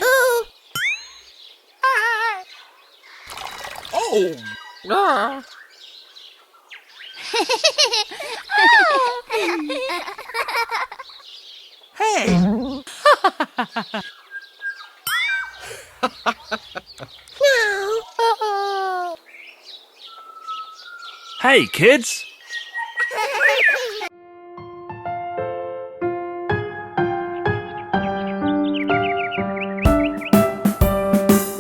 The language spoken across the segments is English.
Ooh. Oh! Ah. Hey! No. Hey, kids!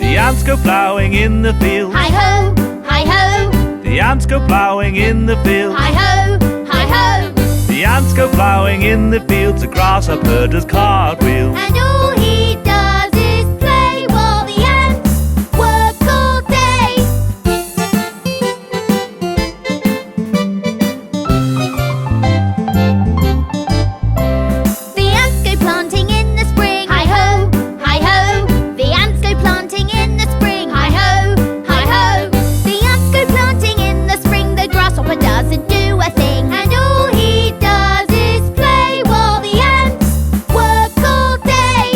The ants go ploughing in the field. Hi-ho, hi-ho, The ants go ploughing in the field. hi-ho, hi-ho. The ants go ploughing in the fields. A grasshopper does cartwheels. And all he does is play while the ants work all day. The ants go planting in the spring. Hi-ho, hi-ho. The ants go planting in the spring. Hi-ho, hi-ho. The ants go planting in the spring. The grasshopper doesn't do a thing. And all he does is play while the ants work all day.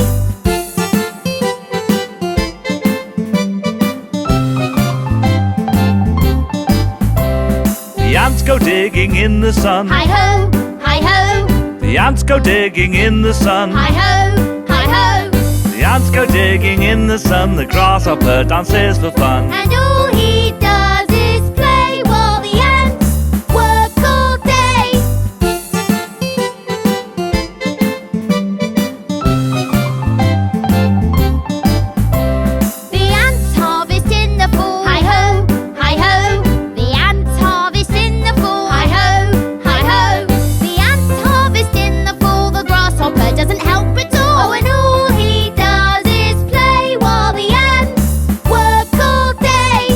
The ants go digging in the sun. Hi-ho, hi-ho. The ants go digging in the sun. Hi-ho, hi-ho. The ants go digging in the sun. The grasshopper dances for fun. And all he does is play while the ants work all day. The ants harvest in the fall. Hi-ho, hi-ho. The ants harvest in the fall. Hi-ho, hi-ho. The ants harvest in the fall. The grasshopper doesn't help at all. Oh, and all he does is play while the ants work all day.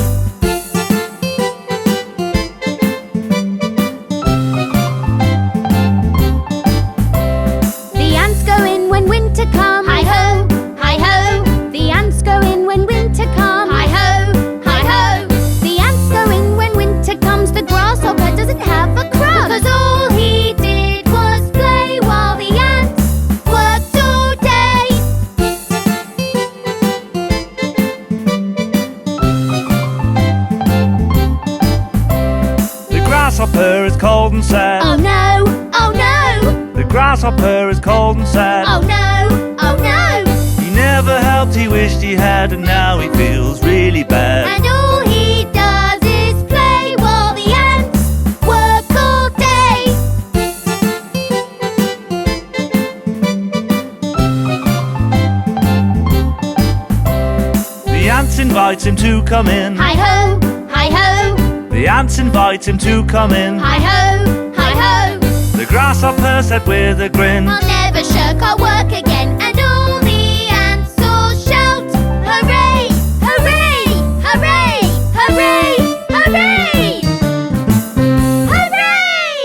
The ants go in when winter comes. Hi-ho, hi-ho. The ants go in when winter comes. Hi-ho, hi-ho. The ants go in when winter comes. The grasshopper doesn't have a crumb, because all he did was play while the ants worked all day. The grasshopper is cold and sad. Oh no, oh no, The grasshopper is cold and sad. oh no, oh no. He never helped, he wished he had, and now he feels really bad. And all he does is play while the ants work all day. The ants invite him to come in. Hi-ho, hi-ho, The ants invite him to come in. hi-ho, hi-ho. The grasshopper said with a grin. I'll never shirk our work again. And all the ants all shout, hooray, hooray, hooray, hooray, hooray, hooray!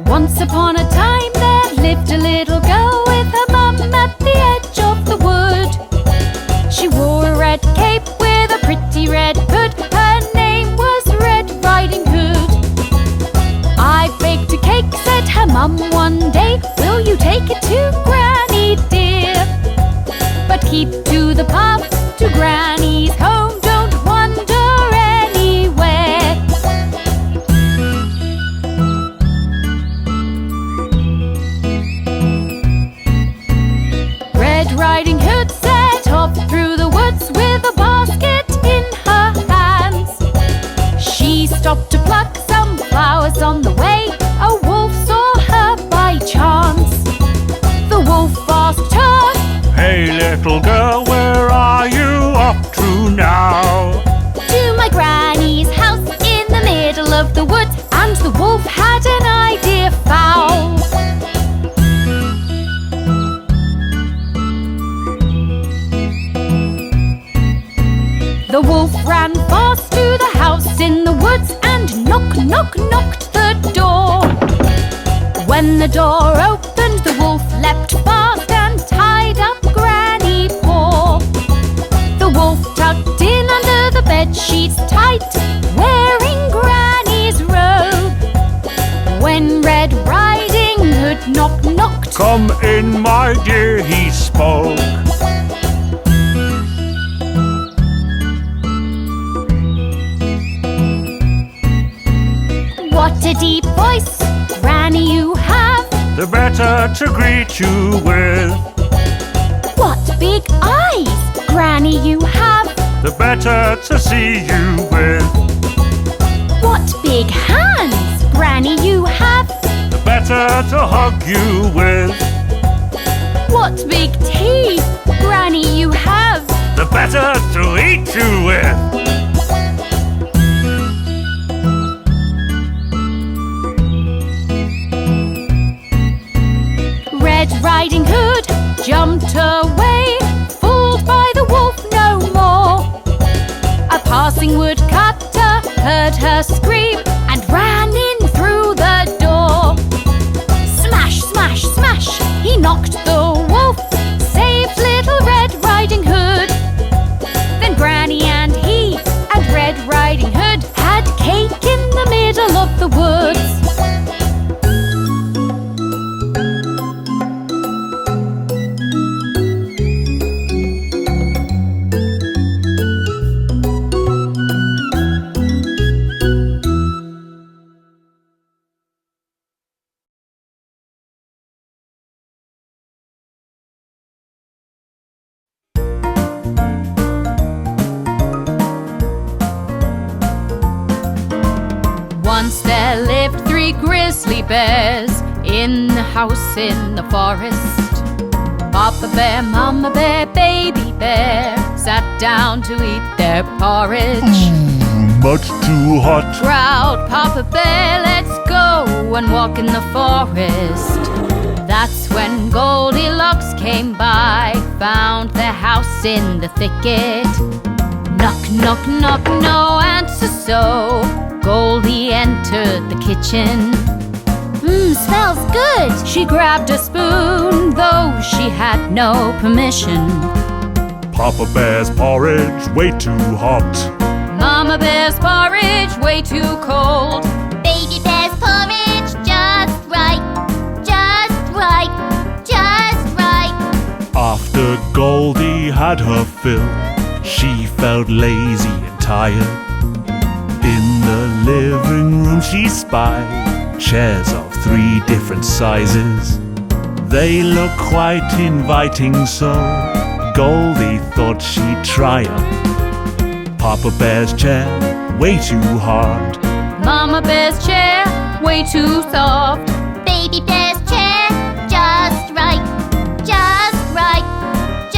Once upon a time there lived a little girl with her mum at the edge of the wood. She wore a red cape with a pretty red hood. Her name was Red Riding Hood. I baked a cake, said her mum one day. Will you take it to Granny dear? But keep to the path to Granny's home. Don't wander anywhere. Red Riding Hood set off through the woods with a basket knocked the door. When the door opened, the wolf leapt fast and tied up Granny Paw. The wolf tucked in under the bed sheets tight, wearing Granny's robe. When Red Riding Hood knocked, "Come in, my dear," he spoke. What a deep voice, Granny, you have. The better to greet you with. What big eyes, Granny, you have. The better to see you with. What big hands, Granny, you have. The better to hug you with. What big teeth, Granny, you have. The better to eat you with. Red Riding Hood jumped away, fooled by the wolf no more. a passing woodcutter heard her scream and ran in through the door. Smash, smash, smash, he knocked the wolf, saved little Red Riding Hood. Then Granny and he and Red Riding Hood had cake in the middle of the woods. Once there lived 3 grizzly bears in a house in the forest. Papa Bear, Mama Bear, Baby Bear sat down to eat their porridge. Much too hot. Growled Papa Bear, let's go and walk in the forest. That's when Goldilocks came by, found their house in the thicket. Knock, knock, knock, no answer, so Goldie entered the kitchen. Smells good. She grabbed a spoon, though she had no permission. Papa Bear's porridge way too hot. Mama Bear's porridge way too cold. Baby Bear's porridge just right. Just right. Just right. After Goldie had her fill, she felt lazy and tired. In the living room she spied chairs of 3 different sizes. They look quite inviting, so Goldie thought she'd try 'em. Papa Bear's chair, way too hard. Mama Bear's chair, way too soft. Baby Bear's chair just right. Just right.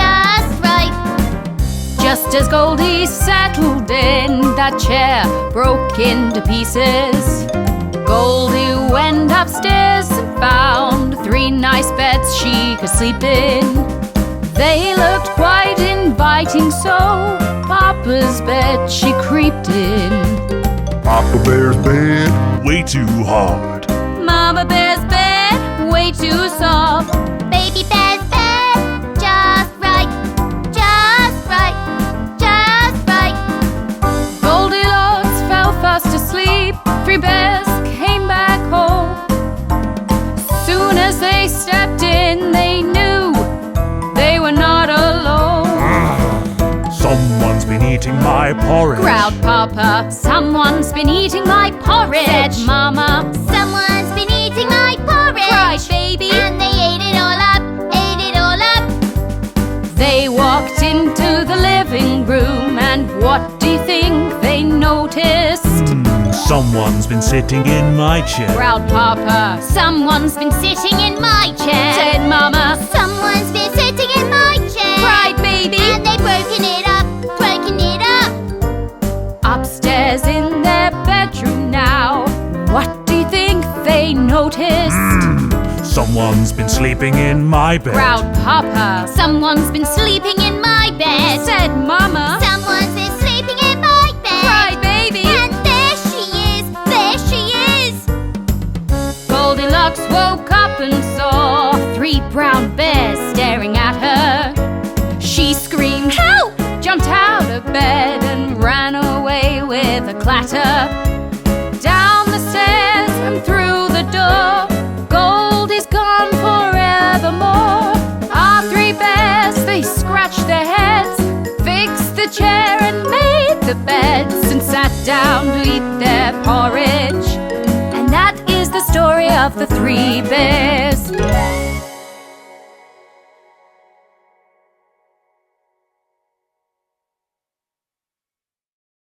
Just right. Just as Goldie settled in, that chair broke into pieces. Goldie went upstairs and found 3 nice beds she could sleep in. They looked quite inviting, so Papa's bed she creeped in. Papa Bear's bed, way too hard. Mama Bear's bed, way too soft. Baby Bear's bed just right. Just right. Just right. Goldilocks fell fast asleep. 3 bears came back home. Soon as they stepped in, they knew they were not alone. Someone's been eating my porridge. Growled Papa, someone's been eating my porridge. Said Mama, Someone's been eating my porridge. cried Baby. And they ate it all up. Ate it all up. They walked into the living room, and what do you think they noticed? Someone's been sitting in my chair. Growled Papa, Someone's been sitting in my chair. said Mama, Someone's been sitting in my chair. cried Baby. And they've broken it up. Broken it up. Upstairs in their bedroom now, what do you think they noticed? Someone's been sleeping in my bed. Growled Papa, Someone's been sleeping in my bed. said Mama, Someone's been sleeping in my bed. cried Baby. And there she is. There she Goldilocks woke up and saw 3 brown bears staring at her. She screamed, "Help!" jumped out of bed and ran away with a clatter. Down the stairs and through the door, Goldie's gone forevermore. Our 3 bears, they scratched their heads, fixed the chair and made the beds, and sat down to eat their porridge. And that is the story of the 3 bears.